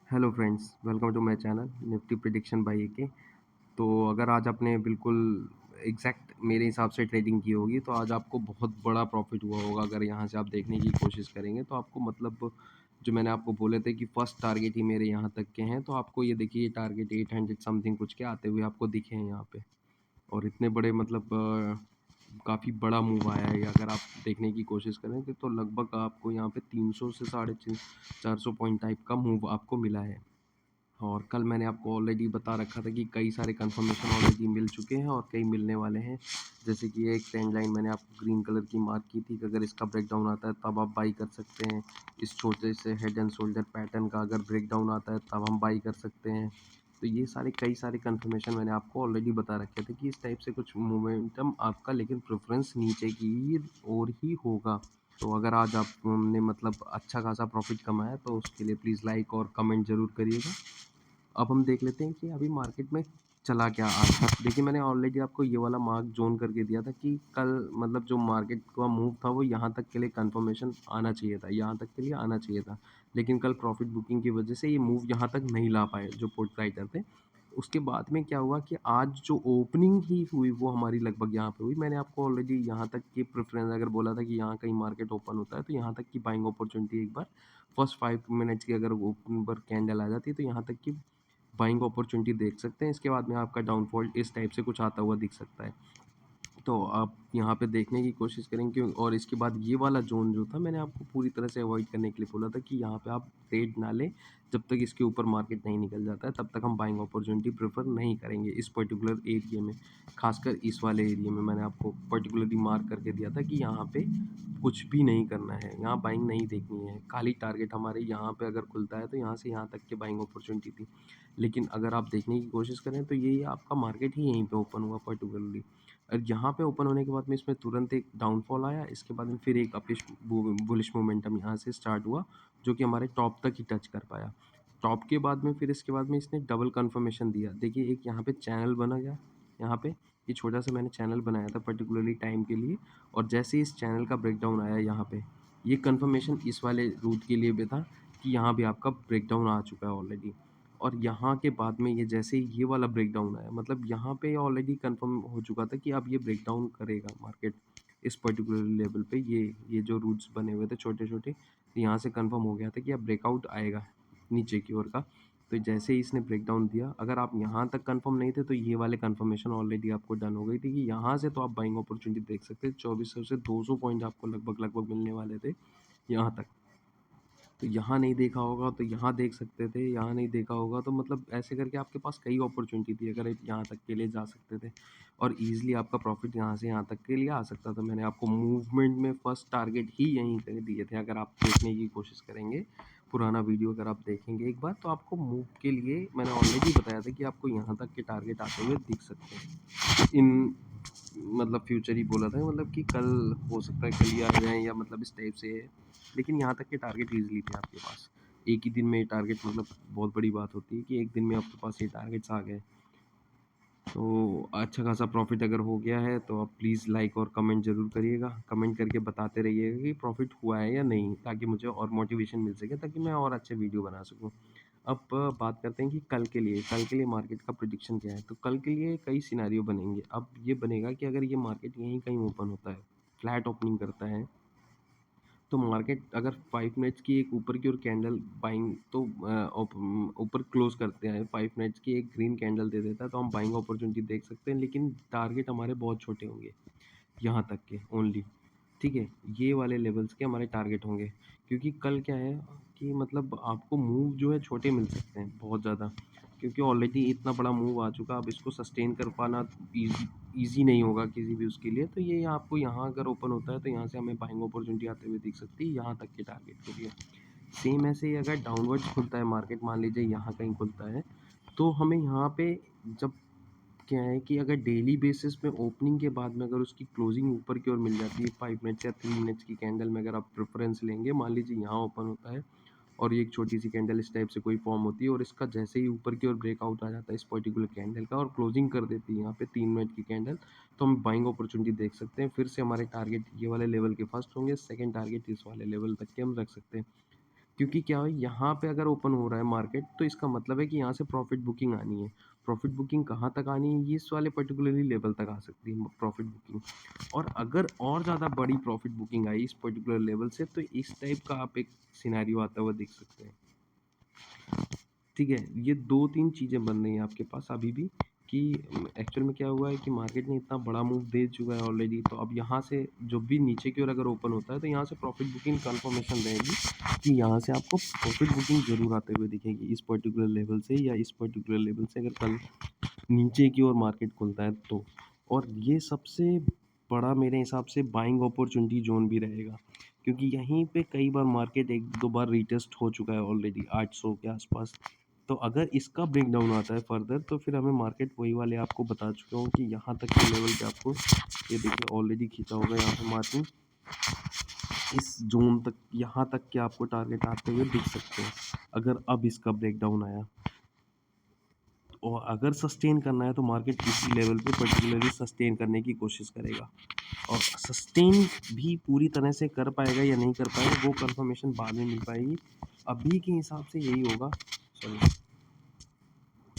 Hello friends, welcome to my channel Nifty prediction by AK. तो अगर आज आपने बिल्कुल एग्जैक्ट मेरे हिसाब से ट्रेडिंग की होगी तो आज आपको बहुत बड़ा प्रॉफिट हुआ होगा। अगर यहाँ से आप देखने की कोशिश करेंगे तो आपको मतलब जो मैंने आपको बोले थे कि फर्स्ट टारगेट ही मेरे यहाँ तक के हैं, तो आपको ये देखिए ये टारगेट 800 समथिंग कुछ के आते हुए आपको दिखे हैं यहाँ पे। और इतने बड़े मतलब काफ़ी बड़ा मूव आया है। अगर आप देखने की कोशिश करें तो लगभग आपको यहाँ पे 300 से साढ़े 400 पॉइंट टाइप का मूव आपको मिला है। और कल मैंने आपको ऑलरेडी बता रखा था कि कई सारे कंफर्मेशन ऑलरेडी मिल चुके हैं और कई मिलने वाले हैं। जैसे कि एक ट्रेंड लाइन मैंने आपको ग्रीन कलर की मार्क की थी कि अगर इसका ब्रेकडाउन आता है तब आप बाई कर सकते हैं। इस छोटे से हेड एंड शोल्डर पैटर्न का अगर ब्रेकडाउन आता है तब हम बाई कर सकते हैं। तो ये सारे कई सारे कंफर्मेशन मैंने आपको ऑलरेडी बता रखे थे कि इस टाइप से कुछ मोमेंटम आपका, लेकिन प्रेफरेंस नीचे की ओर ही होगा। तो अगर आज आपने मतलब अच्छा खासा प्रॉफिट कमाया तो उसके लिए प्लीज़ लाइक और कमेंट ज़रूर करिएगा। अब हम देख लेते हैं कि अभी मार्केट में चला क्या आज। देखिए मैंने ऑलरेडी आपको ये वाला मार्क जोन करके दिया था कि कल मतलब जो मार्केट का मूव था वो यहाँ तक के लिए कंफर्मेशन आना चाहिए था, यहाँ तक के लिए आना चाहिए था। लेकिन कल प्रॉफिट बुकिंग की वजह से ये मूव यहाँ तक नहीं ला पाए जो पोर्ट राइटर थे। उसके बाद में क्या हुआ कि आज जो ओपनिंग ही हुई वो हमारी लगभग यहाँ पे हुई। मैंने आपको ऑलरेडी यहाँ तक की प्रेफरेंस अगर बोला था कि यहाँ कहीं मार्केट ओपन होता है तो यहाँ तक की बाइंग अपॉर्चुनिटी एक बार फर्स्ट 5 मिनट्स की अगर ओपन पर कैंडल आ जाती है तो यहाँ तक की बाइंग अपॉर्चुनिटी देख सकते हैं। इसके बाद में आपका डाउनफॉल इस टाइप से कुछ आता हुआ दिख सकता है। तो आप यहाँ पे देखने की कोशिश करें कि और इसके बाद ये वाला ज़ोन जो था मैंने आपको पूरी तरह से अवॉइड करने के लिए बोला था कि यहाँ पे आप ट्रेड ना लें। जब तक इसके ऊपर मार्केट नहीं निकल जाता है तब तक हम बाइंग अपॉर्चुनिटी प्रेफर नहीं करेंगे इस पर्टिकुलर एरिया में। खासकर इस वाले एरिया में मैंने आपको पर्टिकुलरली मार्क करके दिया था कि यहाँ पे कुछ भी नहीं करना है, यहाँ बाइंग नहीं देखनी है। खाली टारगेट हमारे यहाँ पे अगर खुलता है तो यहाँ से यहाँ तक की बाइंग अपॉर्चुनिटी थी। लेकिन अगर आप देखने की कोशिश करें तो ये आपका मार्केट ही यहीं पे ओपन हुआ पर्टिकुलरली। और यहाँ पे ओपन होने के बाद में इसमें तुरंत एक डाउनफॉल आया। इसके बाद में फिर एक अपिश बुलिश मोमेंटम यहाँ से स्टार्ट हुआ जो कि हमारे टॉप तक ही टच कर पाया। टॉप के बाद में फिर इसके बाद में इसने डबल कंफर्मेशन दिया। देखिए एक यहाँ पे चैनल बना गया, यहाँ पे ये छोटा सा मैंने चैनल बनाया था पर्टिकुलरली टाइम के लिए। और जैसे इस चैनल का ब्रेकडाउन आया यहाँ पे, ये कंफर्मेशन इस वाले रूट के लिए भी था कि यहाँ भी आपका ब्रेकडाउन आ चुका है ऑलरेडी। और यहाँ के बाद में ये जैसे ही ये वाला ब्रेकडाउन आया, मतलब यहाँ पे ऑलरेडी कंफर्म हो चुका था कि अब ये ब्रेकडाउन करेगा मार्केट इस पर्टिकुलर लेवल पे। ये जो रूट्स बने हुए थे छोटे छोटे, यहाँ से कंफर्म हो गया था कि अब ब्रेकआउट आएगा नीचे की ओर का। तो जैसे ही इसने ब्रेकडाउन दिया, अगर आप यहाँ तक कंफर्म नहीं थे तो ये वाले कंफर्मेशन ऑलरेडी आपको डन हो गई थी कि यहाँ से तो आप बाइंग अपॉर्चुनिटी देख सकते थे। 2400 से 200 पॉइंट आपको लगभग लगभग मिलने वाले थे यहाँ तक। तो यहाँ नहीं देखा होगा तो यहाँ देख सकते थे, यहाँ नहीं देखा होगा तो मतलब ऐसे करके आपके पास कई अपॉर्चुनिटी थी, अगर आप यहाँ तक के लिए जा सकते थे और ईज़िली आपका प्रॉफिट यहाँ से यहाँ तक के लिए आ सकता था। मैंने आपको मूवमेंट में फर्स्ट टारगेट ही यहीं कर दिए थे। अगर आप देखने की कोशिश करेंगे पुराना वीडियो, अगर आप देखेंगे एक बार तो आपको मूव के लिए मैंने ऑलरेडी बताया था कि आपको यहाँ तक के टारगेट आते हुए दिख सकते हैं। इन मतलब फ्यूचर ही बोला था, मतलब कि कल हो सकता है कल ही आ जाए या मतलब इस टाइप से है। लेकिन यहाँ तक के टारगेट ईजिली थे आपके पास। एक ही दिन में ये टारगेट मतलब बहुत बड़ी बात होती है कि एक दिन में आपके पास ये टारगेट्स आ गए। तो अच्छा खासा प्रॉफिट अगर हो गया है तो आप प्लीज़ लाइक और कमेंट ज़रूर करिएगा। कमेंट करके बताते रहिएगा कि प्रॉफिट हुआ है या नहीं, ताकि मुझे और मोटिवेशन मिल सके, ताकि मैं और अच्छे वीडियो बना सकूँ। अब बात करते हैं कि कल के लिए मार्केट का प्रेडिक्शन क्या है। तो कल के लिए कई सिनेरियो बनेंगे। अब ये बनेगा कि अगर ये मार्केट यहीं कहीं ओपन होता है, फ्लैट ओपनिंग करता है, तो मार्केट अगर 5 मिनट्स की एक ऊपर की ओर कैंडल बाइंग तो ऊपर क्लोज करते हैं, 5 मिनट्स की एक ग्रीन कैंडल दे देता है तो हम बाइंग अपॉर्चुनिटी देख सकते हैं। लेकिन टारगेट हमारे बहुत छोटे होंगे, यहाँ तक के ओनली। ठीक है, ये वाले लेवल्स के हमारे टारगेट होंगे। क्योंकि कल क्या है कि मतलब आपको मूव जो है छोटे मिल सकते हैं बहुत ज़्यादा, क्योंकि ऑलरेडी इतना बड़ा मूव आ चुका। अब इसको सस्टेन कर पाना ईजी नहीं होगा किसी भी उसके लिए। तो ये आपको यहाँ अगर ओपन होता है तो यहाँ से हमें बाइंग अपॉर्चुनिटी आते हुए दिख सकती है यहाँ तक के टारगेट के लिए। सेम ऐसे ही अगर डाउनवर्ड्स खुलता है मार्केट, मान लीजिए यहाँ कहीं खुलता है, तो हमें यहाँ पे जब क्या है कि अगर डेली बेसिस में ओपनिंग के बाद में अगर उसकी क्लोजिंग ऊपर की ओर मिल जाती है 5 मिनट्स या 3 मिनट्स की कैंडल में, अगर आप प्रेफरेंस लेंगे, मान लीजिए यहाँ ओपन होता है और ये एक छोटी सी कैंडल इस टाइप से कोई फॉर्म होती है और इसका जैसे ही ऊपर की ओर ब्रेकआउट आ जाता है इस पर्टिकुलर कैंडल का और क्लोजिंग कर देती है यहाँ पे 3 मिनट की कैंडल, तो हम बाइंग अपॉर्चुनिटी देख सकते हैं। फिर से हमारे टारगेट ये वाले लेवल के फर्स्ट होंगे, सेकंड टारगेट इस वाले लेवल तक के हम रख सकते हैं। क्योंकि क्या है यहाँ पे अगर ओपन हो रहा है मार्केट तो इसका मतलब है कि यहाँ से प्रॉफिट बुकिंग आनी है। प्रॉफिट बुकिंग कहाँ तक आनी है? ये इस वाले पर्टिकुलरली लेवल तक आ सकती है प्रॉफिट बुकिंग। और अगर और ज़्यादा बड़ी प्रॉफिट बुकिंग आई इस पर्टिकुलर लेवल से तो इस टाइप का आप एक सिनेरियो आता हुआ देख सकते हैं। ठीक है, ये 2-3 चीज़ें बन रही हैं आपके पास अभी भी कि एक्चुअल में क्या हुआ है कि मार्केट ने इतना बड़ा मूव दे चुका है ऑलरेडी, तो अब यहाँ से जो भी नीचे की ओर अगर ओपन होता है तो यहाँ से प्रॉफिट बुकिंग कन्फर्मेशन रहेगी कि यहाँ से आपको प्रॉफिट बुकिंग ज़रूर आते हुए दिखेगी इस पर्टिकुलर लेवल से या इस पर्टिकुलर लेवल से अगर कल नीचे की ओर मार्केट खुलता है तो। और ये सबसे बड़ा मेरे हिसाब से बाइंग अपॉर्चुनिटी ज़ोन भी रहेगा, क्योंकि यहीं पे कई बार मार्केट 1-2 बार रीटेस्ट हो चुका है ऑलरेडी 800 के आसपास। तो अगर इसका ब्रेकडाउन आता है फर्दर तो फिर हमें मार्केट वही वाले आपको बता चुका हूँ कि यहाँ तक के लेवल पे आपको ये देखिए ऑलरेडी खींचा होगा यहाँ पे मार्जिन इस ज़ोन तक, यहाँ तक के आपको टारगेट आते हुए दिख सकते हैं अगर अब इसका ब्रेकडाउन आया। और अगर सस्टेन करना है तो मार्केट इसी लेवल पे पर्टिकुलरली सस्टेन करने की कोशिश करेगा। और सस्टेन भी पूरी तरह से कर पाएगा या नहीं कर पाएगा वो कंफर्मेशन बाद में मिल पाएगी। अभी के हिसाब से यही होगा। सॉरी।